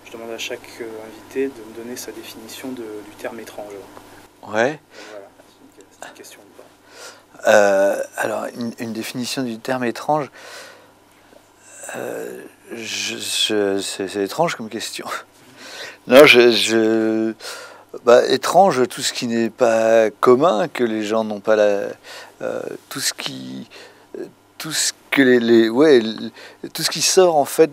Je demande à chaque invité de me donner sa définition du terme étrange. Ouais. Voilà, c'est une question ou pas. Alors, une définition du terme étrange, c'est étrange comme question. Non, étrange, tout ce qui n'est pas commun, que les gens n'ont pas tout ce qui, tout ce que tout ce qui sort en fait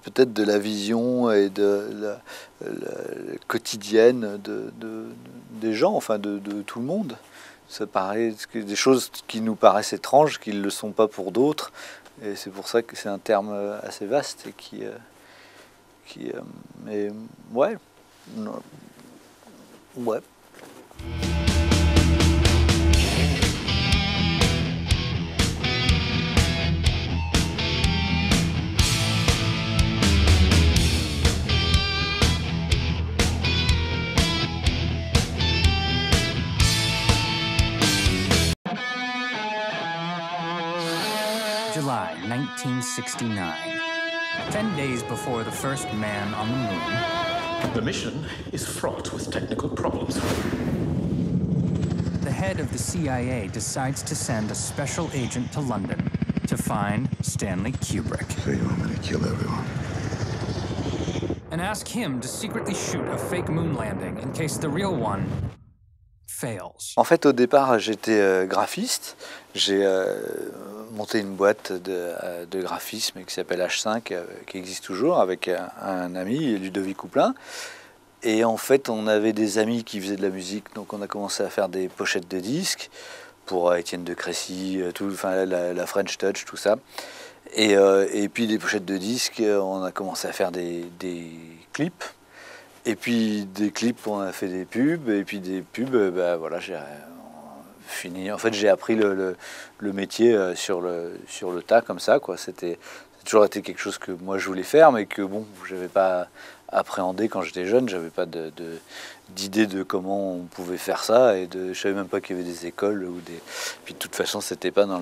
peut-être de la vision et de la quotidienne des gens, enfin de tout le monde. Ça paraît des choses qui nous paraissent étranges, qui ne le sont pas pour d'autres, et c'est pour ça que c'est un terme assez vaste et mais ouais, non, ouais. July 1969. 10 days before the first man on the moon. The mission is fraught with technical problems. The head of the CIA decides to send a special agent to London to find Stanley Kubrick. So you want me to kill everyone? And ask him to secretly shoot a fake moon landing in case the real one fails. En fait, au départ, j'étais graphiste. J'ai monté une boîte de graphisme qui s'appelle H5, qui existe toujours, avec un ami, Ludovic Couplin. Et en fait, on avait des amis qui faisaient de la musique, donc on a commencé à faire des pochettes de disques pour Étienne de Crécy, la French Touch, tout ça. Et puis des pochettes de disques, on a commencé à faire des clips. Et puis des clips, on a fait des pubs. Et puis des pubs, voilà, j'ai fini. En fait, j'ai appris le métier sur le tas, comme ça, quoi. C'était toujours été quelque chose que moi je voulais faire, mais que bon, j'avais pas appréhendé quand j'étais jeune. J'avais pas d'idée de comment on pouvait faire ça, et je savais même pas qu'il y avait des écoles ou des. Puis de toute façon, c'était pas dans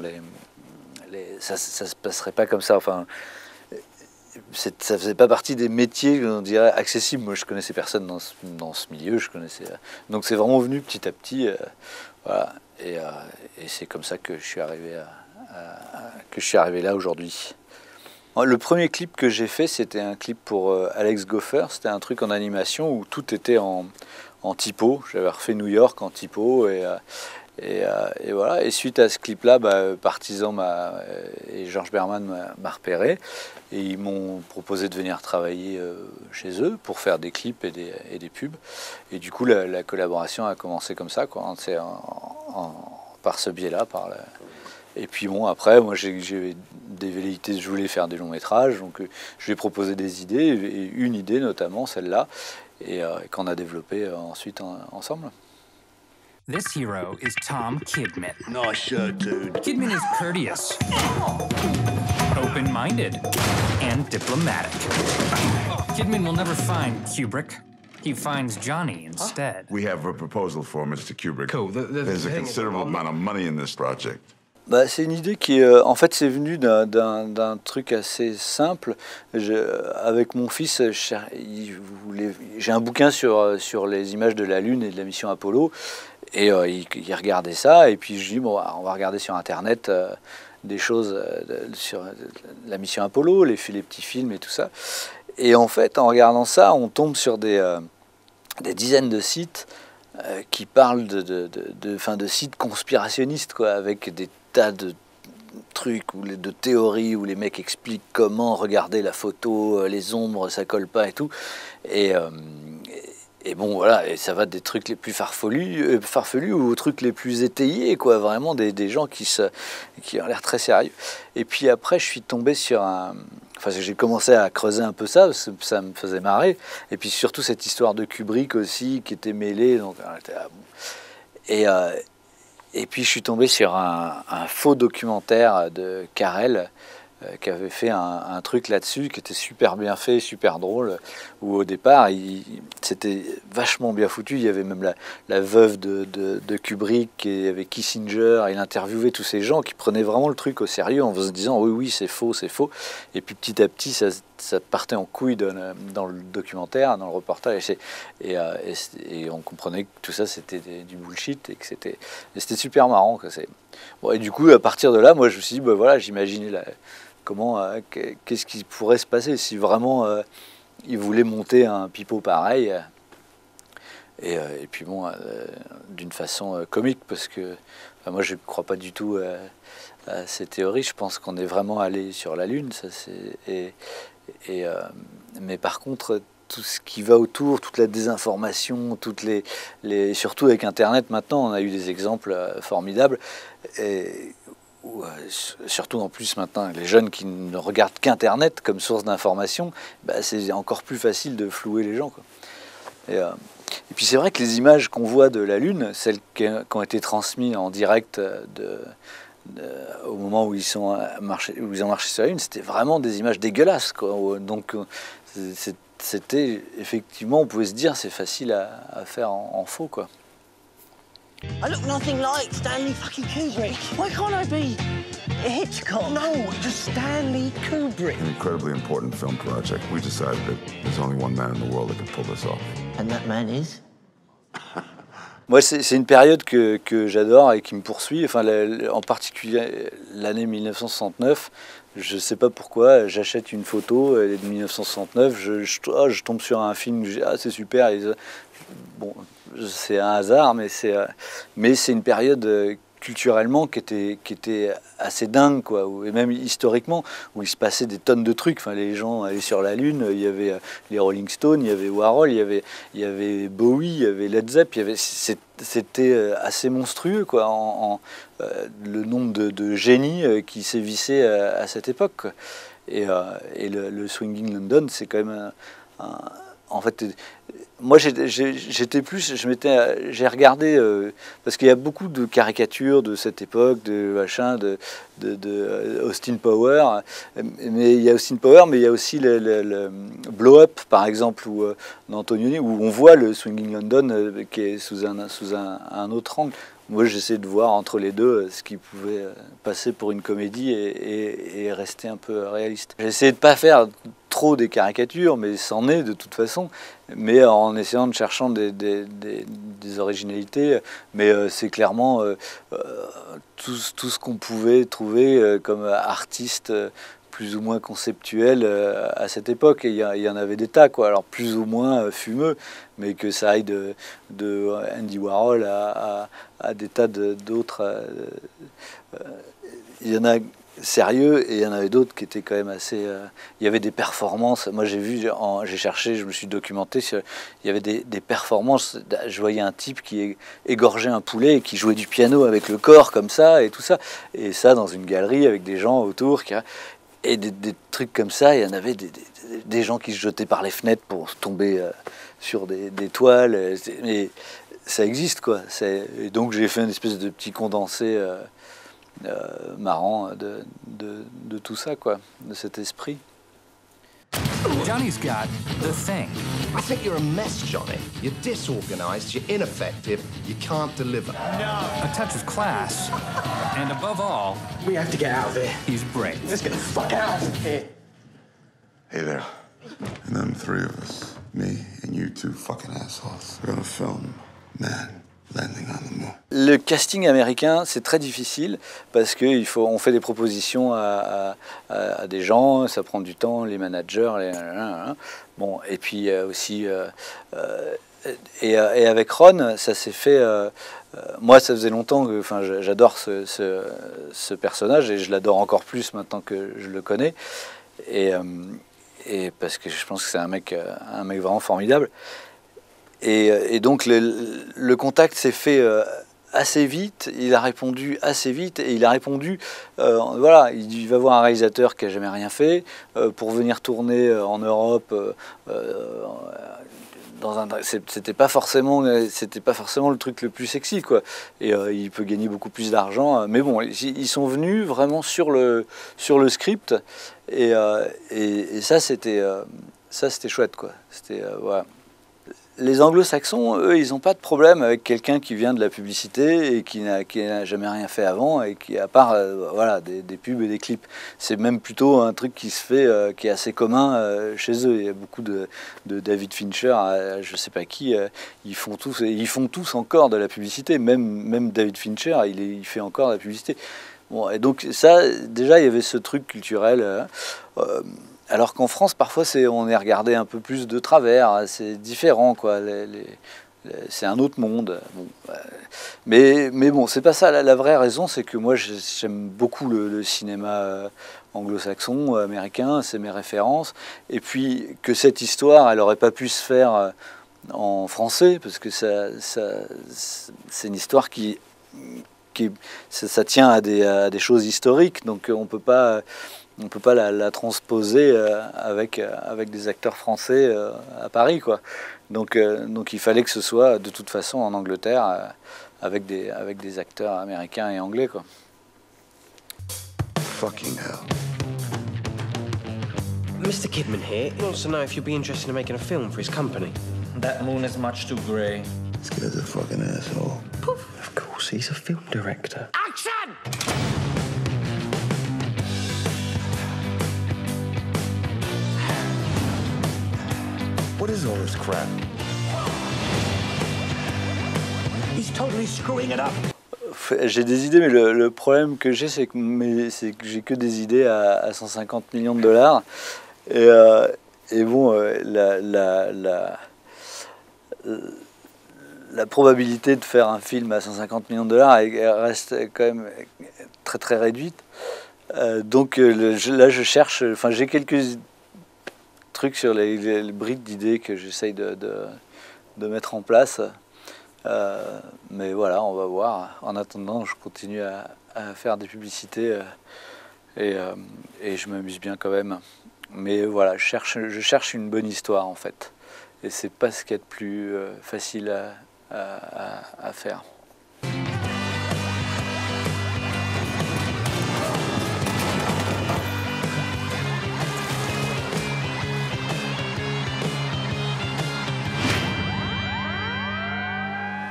ça se passerait pas comme ça. Enfin, ça faisait pas partie des métiers, on dirait, accessibles. Moi, je connaissais personne dans ce milieu. Donc c'est vraiment venu petit à petit, voilà. Et c'est comme ça que je suis arrivé là aujourd'hui. Le premier clip que j'ai fait, c'était un clip pour Alex Goffer. C'était un truc en animation où tout était en typo. J'avais refait New York en typo, et voilà. Et suite à ce clip-là, Partizan et Georges Berman m'a repéré, et ils m'ont proposé de venir travailler chez eux pour faire des clips et des pubs. Et du coup, la collaboration a commencé comme ça, quoi. C'est par ce biais-là. Et puis bon, après, moi j'ai des velléités, je voulais faire des longs métrages, donc je lui ai proposé des idées, et une idée notamment, celle-là, et qu'on a développée ensuite ensemble. This hero is Tom Kidman. Nice shirt, dude. Kidman is courteous, open-minded, and diplomatic. Kidman will never find Kubrick. He finds Johnny instead. We have a proposal for Mr. Kubrick. Cool. There's a considerable amount of money in this project. C'est une idée qui, en fait, c'est venu d'un truc assez simple. Avec mon fils, j'ai un bouquin sur les images de la Lune et de la mission Apollo, et il regardait ça, et puis je dis, bon, on va regarder sur Internet des choses sur la mission Apollo, les petits films et tout ça. Et en fait, en regardant ça, on tombe sur des dizaines de sites qui parlent de sites conspirationnistes, quoi, avec des tas de trucs de théories où les mecs expliquent comment regarder la photo, les ombres, ça colle pas et tout. Et bon, voilà, et ça va des trucs les plus farfelus aux trucs les plus étayés, quoi, vraiment des gens qui ont l'air très sérieux. Et puis après, je suis tombé sur j'ai commencé à creuser un peu ça, parce que ça me faisait marrer. Et puis surtout cette histoire de Kubrick aussi, qui était mêlée. Donc, et puis je suis tombé sur un faux documentaire de Carrel, qui avait fait un truc là-dessus, qui était super bien fait, super drôle, où au départ, c'était vachement bien foutu. Il y avait même la veuve de Kubrick, et il y avait Kissinger, il interviewait tous ces gens qui prenaient vraiment le truc au sérieux en se disant oui, c'est faux, c'est faux. Et puis petit à petit, ça se ça partait en couille dans le documentaire, dans le reportage, et on comprenait que tout ça c'était du bullshit et que c'était super marrant. Bon, et du coup, à partir de là, moi je me suis dit, bah, voilà, j'imaginais qu'est-ce qui pourrait se passer si vraiment ils voulaient monter un pipeau pareil. Et puis bon, d'une façon comique, parce que moi je ne crois pas du tout à ces théories. Je pense qu'on est vraiment allé sur la Lune, ça c'est. Mais par contre, tout ce qui va autour, toute la désinformation, surtout avec Internet maintenant, on a eu des exemples formidables. Surtout en plus maintenant, les jeunes qui ne regardent qu'Internet comme source d'information, bah, c'est encore plus facile de flouer les gens, quoi. Et puis c'est vrai que les images qu'on voit de la Lune, celles qui ont été transmises en direct au moment où ils ont marché sur la Lune, c'était vraiment des images dégueulasses, quoi. Donc c'était effectivement, on pouvait se dire, c'est facile à faire en faux, quoi. I look nothing like Stanley fucking Kubrick. Why can't I be a Hitchcock? No, just Stanley Kubrick. An incredibly important film project. We decided that there's only one man in the world that could pull this off. And that man is? Moi, c'est une période que j'adore et qui me poursuit. Enfin, en particulier l'année 1969. Je ne sais pas pourquoi, j'achète une photo de 1969, je tombe sur un film, je dis, ah, c'est super. Bon, c'est un hasard, mais c'est une période culturellement qui était assez dingue, quoi, et même historiquement, où il se passait des tonnes de trucs. Enfin, les gens allaient sur la Lune, il y avait les Rolling Stones, il y avait Warhol, il y avait Bowie, il y avait Led Zepp, c'était assez monstrueux, quoi, le nombre de génies qui sévissaient à cette époque, quoi. Et le Swinging London, c'est quand même en fait, moi j'ai regardé parce qu'il y a beaucoup de caricatures de cette époque, de machin, de Austin Power, mais il y a Austin Power, mais il y a aussi le Blow Up, par exemple, d'Antonioni, où on voit le Swinging London qui est sous un autre angle. Moi, j'essaie de voir entre les deux ce qui pouvait passer pour une comédie et rester un peu réaliste. J'ai essayé de ne pas faire trop des caricatures, mais c'en est de toute façon, mais en essayant de chercher des originalités. Mais c'est clairement tout ce qu'on pouvait trouver comme artiste plus ou moins conceptuel à cette époque. Et il y en avait des tas, quoi. Alors plus ou moins fumeux, mais que ça aille de Andy Warhol à des tas d'autres. Il y en a sérieux et il y en avait d'autres qui étaient quand même assez. Il y avait des performances. Moi j'ai cherché, je me suis documenté. Il y avait des performances. Je voyais un type qui égorgeait un poulet et qui jouait du piano avec le corps comme ça et tout ça. Et ça dans une galerie avec des gens autour et des trucs comme ça. Il y en avait des gens qui se jetaient par les fenêtres pour tomber sur des toiles. Mais ça existe, quoi. Et donc j'ai fait une espèce de petit condensé marrant de tout ça, quoi, de cet esprit. Johnny's got the thing. I think you're a mess, Johnny. You're disorganized, you're ineffective, you can't deliver. A touch of class. And above all, We have to get out of here. he's brave. Let's get the fuck out of here. Hey there. And them three of us, me and you two fucking assholes, we're gonna film Man Landing on the Moon. Le casting américain, c'est très difficile parce qu'on fait des propositions à des gens, ça prend du temps, les managers, bon, et puis aussi, et avec Ron, ça s'est fait. Moi, ça faisait longtemps que, enfin, j'adore ce personnage et je l'adore encore plus maintenant que je le connais, et parce que je pense que c'est un mec vraiment formidable. Et donc le contact s'est fait assez vite, il a répondu assez vite, et il a répondu, voilà, il va voir un réalisateur qui n'a jamais rien fait, pour venir tourner en Europe, c'était pas forcément le truc le plus sexy, quoi. Et il peut gagner beaucoup plus d'argent, mais bon, ils sont venus vraiment sur le script, et ça c'était chouette, quoi. C'était voilà. les anglo-saxons, eux, ils n'ont pas de problème avec quelqu'un qui vient de la publicité et qui n'a jamais rien fait avant et qui, à part voilà, des pubs et des clips. C'est même plutôt un truc qui se fait, qui est assez commun chez eux. Il y a beaucoup de David Fincher, je ne sais pas qui, ils font tous encore de la publicité. Même David Fincher, il fait encore de la publicité. Bon, et donc ça, déjà, il y avait ce truc culturel. Alors qu'en France, parfois, on est regardé un peu plus de travers, c'est différent, quoi. C'est un autre monde. Bon, mais bon, c'est pas ça. La vraie raison, c'est que moi, j'aime beaucoup le cinéma anglo-saxon, américain, c'est mes références. Et puis que cette histoire, elle n'aurait pas pu se faire en français, parce que c'est une histoire ça tient à des choses historiques, donc on peut pas la transposer avec des acteurs français à Paris, quoi. Donc il fallait que ce soit de toute façon en Angleterre avec des acteurs américains et anglais, quoi. Fucking hell. Mr. Kidman here. He wants to know if you'd be interested in making a film for his company. That moon is much too grey. This guy's a fucking asshole. Of course, he's a film director. Action! What is all this crap? He's totally screwing it up. J'ai des idées, mais le problème que j'ai, c'est que j'ai que des idées à 150 millions de dollars. Et bon, la probabilité de faire un film à 150 millions de dollars elle reste quand même très très réduite. Donc là, je cherche. Enfin, j'ai quelques trucs sur les briques d'idées que j'essaye de mettre en place. Mais voilà, on va voir. En attendant, je continue à faire des publicités et je m'amuse bien quand même. Mais voilà, je cherche une bonne histoire en fait. Et c'est pas ce qu'il y a de plus facile à faire.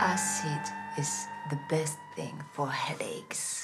Acid is the best thing for headaches.